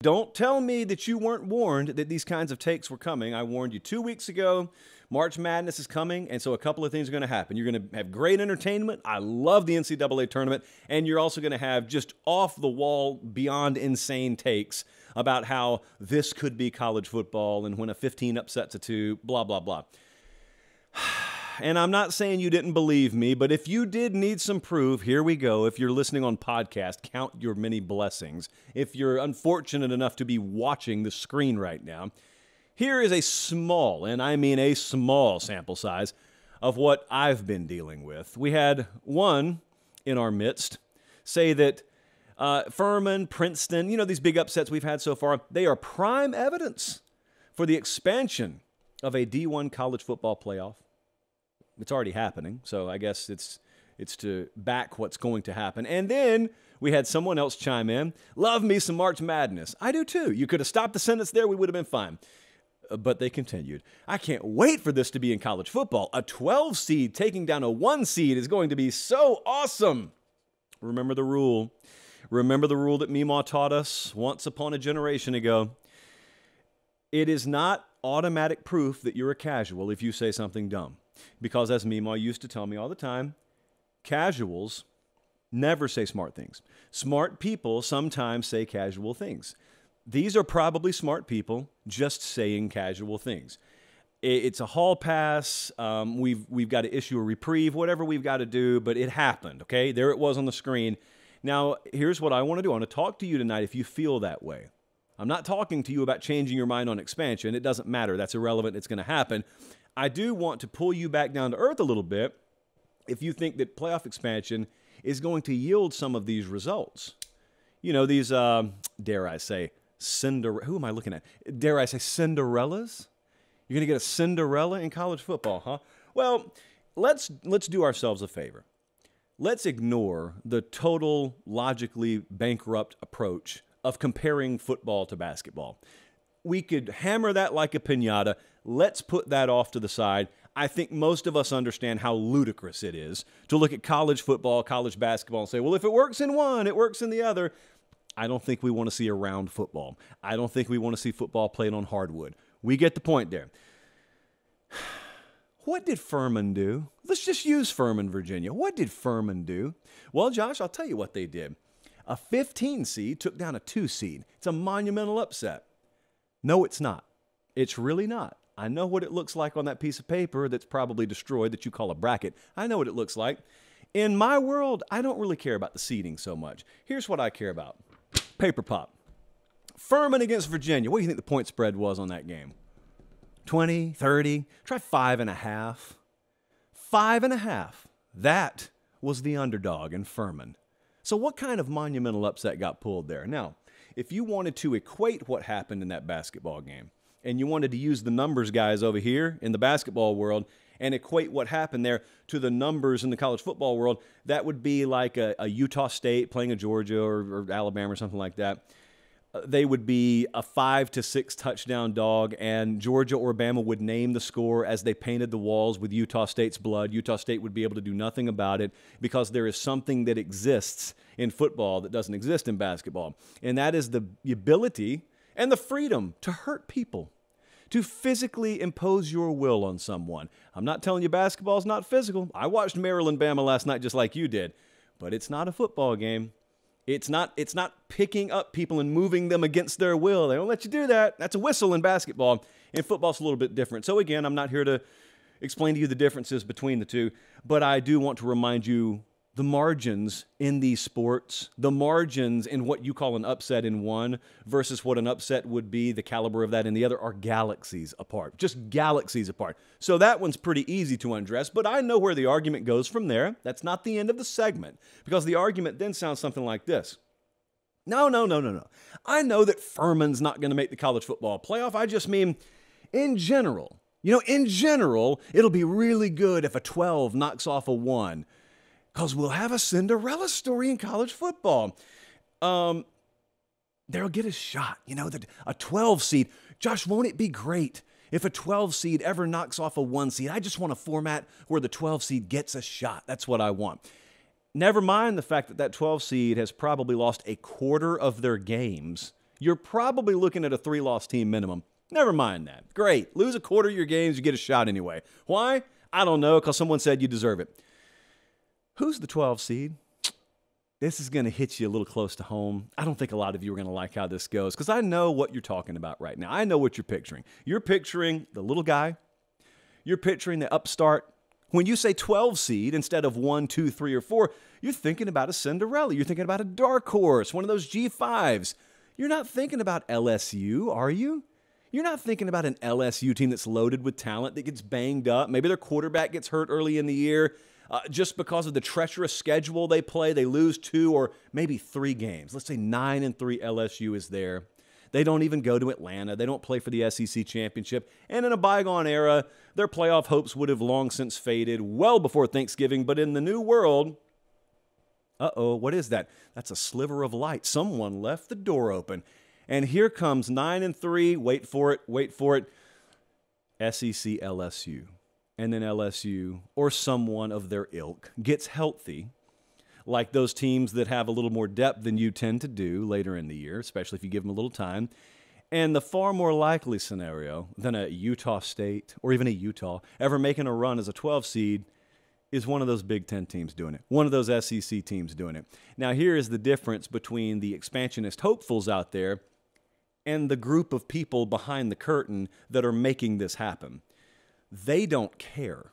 Don't tell me that you weren't warned that these kinds of takes were coming. I warned you 2 weeks ago. March Madness is coming, and so a couple of things are going to happen. You're going to have great entertainment. I love the NCAA tournament, and you're also going to have just off-the-wall, beyond insane takes about how this could be college football and when a 15 upsets a 2, blah, blah, blah. And I'm not saying you didn't believe me, but if you did need some proof, here we go. If you're listening on podcast, count your many blessings. If you're unfortunate enough to be watching the screen right now, here is a small, and I mean a small sample size of what I've been dealing with. We had one in our midst say that Furman, Princeton, these big upsets we've had so far, they are prime evidence for the expansion of a D1 college football playoff. It's already happening, so I guess it's to back what's going to happen. And then we had someone else chime in, love me some March Madness. I do too. You could have stopped the sentence there, we would have been fine. But they continued. I can't wait for this to be in college football. A 12 seed taking down a 1 seed is going to be so awesome. Remember the rule. Remember the rule that Meemaw taught us once upon a generation ago. It is not automatic proof that you're a casual if you say something dumb. Because as Meemaw used to tell me all the time, casuals never say smart things. Smart people sometimes say casual things. These are probably smart people just saying casual things. It's a hall pass. We've got to issue a reprieve, whatever we've got to do, but it happened, okay? There it was on the screen. Now, here's what I want to do. I want to talk to you tonight if you feel that way. I'm not talking to you about changing your mind on expansion. It doesn't matter. That's irrelevant. It's going to happen. I do want to pull you back down to earth a little bit if you think that playoff expansion is going to yield some of these results. These, dare I say, who am I looking at? Dare I say Cinderellas? You're going to get a Cinderella in college football, huh? Well, let's do ourselves a favor. Let's ignore the total logically bankrupt approach of comparing football to basketball. We could hammer that like a piñata. Let's put that off to the side. I think most of us understand how ludicrous it is to look at college football, college basketball, and say, well, if it works in one, it works in the other. I don't think we want to see a round football. I don't think we want to see football played on hardwood. We get the point there. What did Furman do? Let's just use Furman, Virginia. What did Furman do? Well, Josh, I'll tell you what they did. A 15 seed took down a 2 seed. It's a monumental upset. No, it's not. It's really not. I know what it looks like on that piece of paper that's probably destroyed that you call a bracket. I know what it looks like. In my world, I don't really care about the seeding so much. Here's what I care about. Paper pop. Furman against Virginia. What do you think the point spread was on that game? 20, 30? Try 5.5. 5.5. That was the underdog in Furman. So what kind of monumental upset got pulled there? Now, if you wanted to equate what happened in that basketball game, and you wanted to use the numbers guys over here in the basketball world and equate what happened there to the numbers in the college football world, that would be like a Utah State playing a Georgia or Alabama or something like that. They would be a 5 to 6 touchdown dog, and Georgia or Bama would name the score as they painted the walls with Utah State's blood. Utah State would be able to do nothing about it because there is something that exists in football that doesn't exist in basketball, and that is the ability and the freedom to hurt people, to physically impose your will on someone. I'm not telling you basketball is not physical. I watched Maryland Bama last night just like you did, but it's not a football game. It's not picking up people and moving them against their will. They don't let you do that. That's a whistle in basketball. In football, it's a little bit different. So again, I'm not here to explain to you the differences between the two, but I do want to remind you the margins in these sports, the margins in what you call an upset in one versus what an upset would be, the caliber of that in the other, are galaxies apart, just galaxies apart. So that one's pretty easy to undress, but I know where the argument goes from there. That's not the end of the segment, because the argument then sounds something like this. No. I know that Furman's not going to make the college football playoff. I just mean in general. In general, it'll be really good if a 12 knocks off a 1. Because we'll have a Cinderella story in college football. They'll get a shot, a 12 seed. Josh, won't it be great if a 12 seed ever knocks off a 1 seed? I just want a format where the 12 seed gets a shot. That's what I want. Never mind the fact that 12 seed has probably lost a quarter of their games you're probably looking at a 3-loss team minimum. Never mind that. Great. Lose a quarter of your games, you get a shot anyway. Why? I don't know, because someone said you deserve it. Who's the 12 seed? This is going to hit you a little close to home. I don't think a lot of you are going to like how this goes, because I know what you're talking about right now. I know what you're picturing. You're picturing the little guy. You're picturing the upstart. When you say 12 seed instead of 1, 2, 3, or 4, you're thinking about a Cinderella. You're thinking about a dark horse, one of those G5s. You're not thinking about LSU, are you? You're not thinking about an LSU team that's loaded with talent that gets banged up. Maybe their quarterback gets hurt early in the year. Just because of the treacherous schedule they play, they lose 2 or maybe 3 games. Let's say 9-3 LSU is there. They don't even go to Atlanta. They don't play for the SEC championship. And in a bygone era, their playoff hopes would have long since faded well before Thanksgiving. But in the new world, what is that? That's a sliver of light. Someone left the door open. And here comes 9-3, wait for it, SEC LSU. And then LSU, or someone of their ilk, gets healthy, like those teams that have a little more depth than you tend to do later in the year, especially if you give them a little time. And the far more likely scenario than a Utah State or even a Utah ever making a run as a 12 seed is one of those Big Ten teams doing it, one of those SEC teams doing it. Now, here is the difference between the expansionist hopefuls out there and the group of people behind the curtain that are making this happen. They don't care.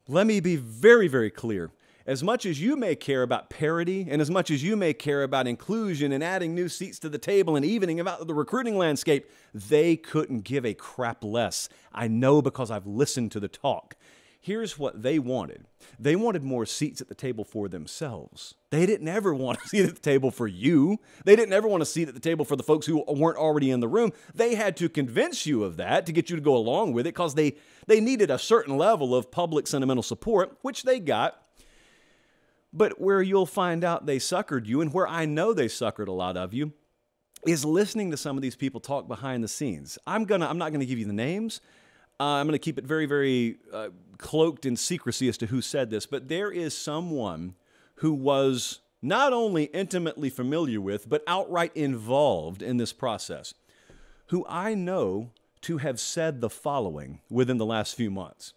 Let me be very, very clear. As much as you may care about parity and as much as you may care about inclusion and adding new seats to the table and evening about the recruiting landscape, they couldn't give a crap less. I know because I've listened to the talk. Here's what they wanted. They wanted more seats at the table for themselves. They didn't ever want a seat at the table for you. They didn't ever want a seat at the table for the folks who weren't already in the room. They had to convince you of that to get you to go along with it because they needed a certain level of public sentimental support, which they got. But where you'll find out they suckered you, and where I know they suckered a lot of you, is listening to some of these people talk behind the scenes. I'm not going to give you the names. I'm going to keep it very, very cloaked in secrecy as to who said this, but there is someone who was not only intimately familiar with, but outright involved in this process, who I know to have said the following within the last few months.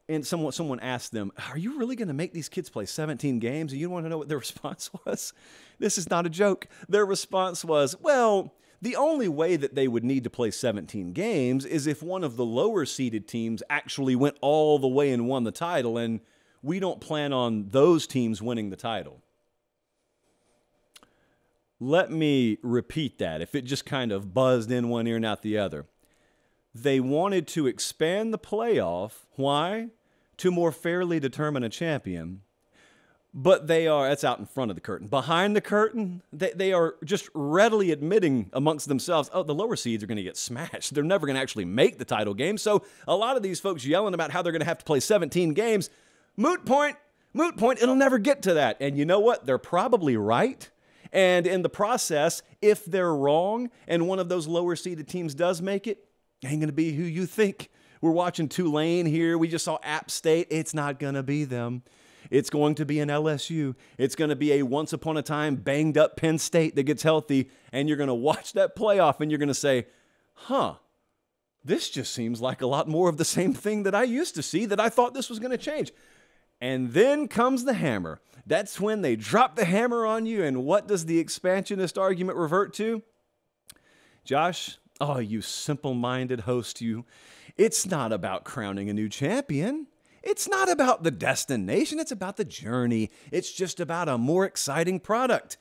And someone asked them, are you really going to make these kids play 17 games? And you want to know what their response was? This is not a joke. Their response was, well, the only way that they would need to play 17 games is if one of the lower seeded teams actually went all the way and won the title, and we don't plan on those teams winning the title. Let me repeat that, if it just kind of buzzed in one ear and out the other. They wanted to expand the playoff. Why? To more fairly determine a champion. But that's out in front of the curtain. Behind the curtain, they are just readily admitting amongst themselves, the lower seeds are going to get smashed. They're never going to actually make the title game. So a lot of these folks yelling about how they're going to have to play 17 games, moot point, it'll never get to that. And you know what? They're probably right. And in the process, if they're wrong and one of those lower seeded teams does make it, ain't going to be who you think. We're watching Tulane here. We just saw App State. It's not going to be them. It's going to be an LSU. It's going to be a once upon a time banged up Penn State that gets healthy, and you're going to watch that playoff and you're going to say, this just seems like a lot more of the same thing that I used to see, that I thought this was going to change. And then comes the hammer. That's when they drop the hammer on you, and what does the expansionist argument revert to? Josh, you simple-minded host, you. It's not about crowning a new champion. It's not about the destination. It's about the journey. It's just about a more exciting product.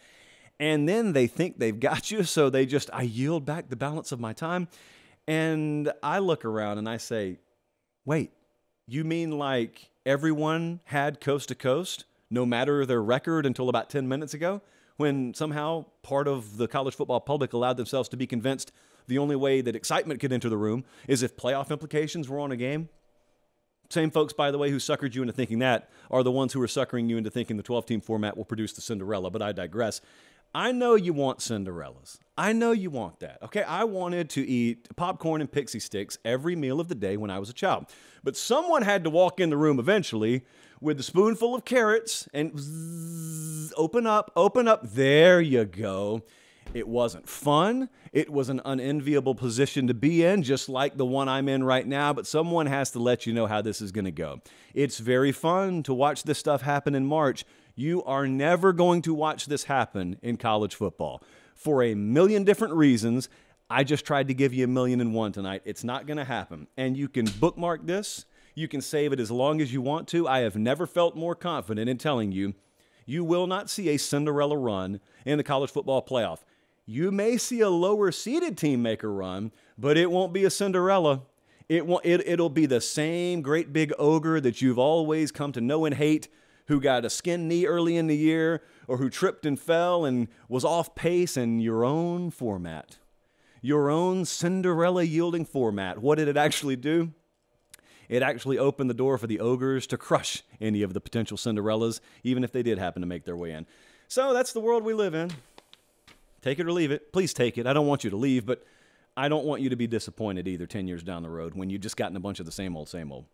And then they think they've got you, so I yield back the balance of my time. And I look around and I say, wait, you mean like everyone had coast to coast, no matter their record, until about 10 minutes ago, when somehow part of the college football public allowed themselves to be convinced the only way that excitement could enter the room is if playoff implications were on a game? Same folks, by the way, who suckered you into thinking that are the ones who are suckering you into thinking the 12-team format will produce the Cinderella, but I digress. I know you want Cinderellas. I know you want that, okay? I wanted to eat popcorn and pixie sticks every meal of the day when I was a child. But someone had to walk in the room eventually with a spoonful of carrots and open up. There you go. It wasn't fun. It was an unenviable position to be in, just like the one I'm in right now, but someone has to let you know how this is going to go. It's very fun to watch this stuff happen in March. You are never going to watch this happen in college football for a million different reasons. I just tried to give you 1,000,001 tonight. It's not going to happen. And you can bookmark this. You can save it as long as you want to. I have never felt more confident in telling you, you will not see a Cinderella run in the college football playoff. You may see a lower seeded team make a run, but it won't be a Cinderella. It'll be the same great big ogre that you've always come to know and hate, who got a skinned knee early in the year, or who tripped and fell and was off pace in your own format. Your own Cinderella yielding format. What did it actually do? It actually opened the door for the ogres to crush any of the potential Cinderellas, even if they did happen to make their way in. So that's the world we live in. Take it or leave it. Please take it. I don't want you to leave, but I don't want you to be disappointed either 10 years down the road when you've just gotten a bunch of the same old, same old.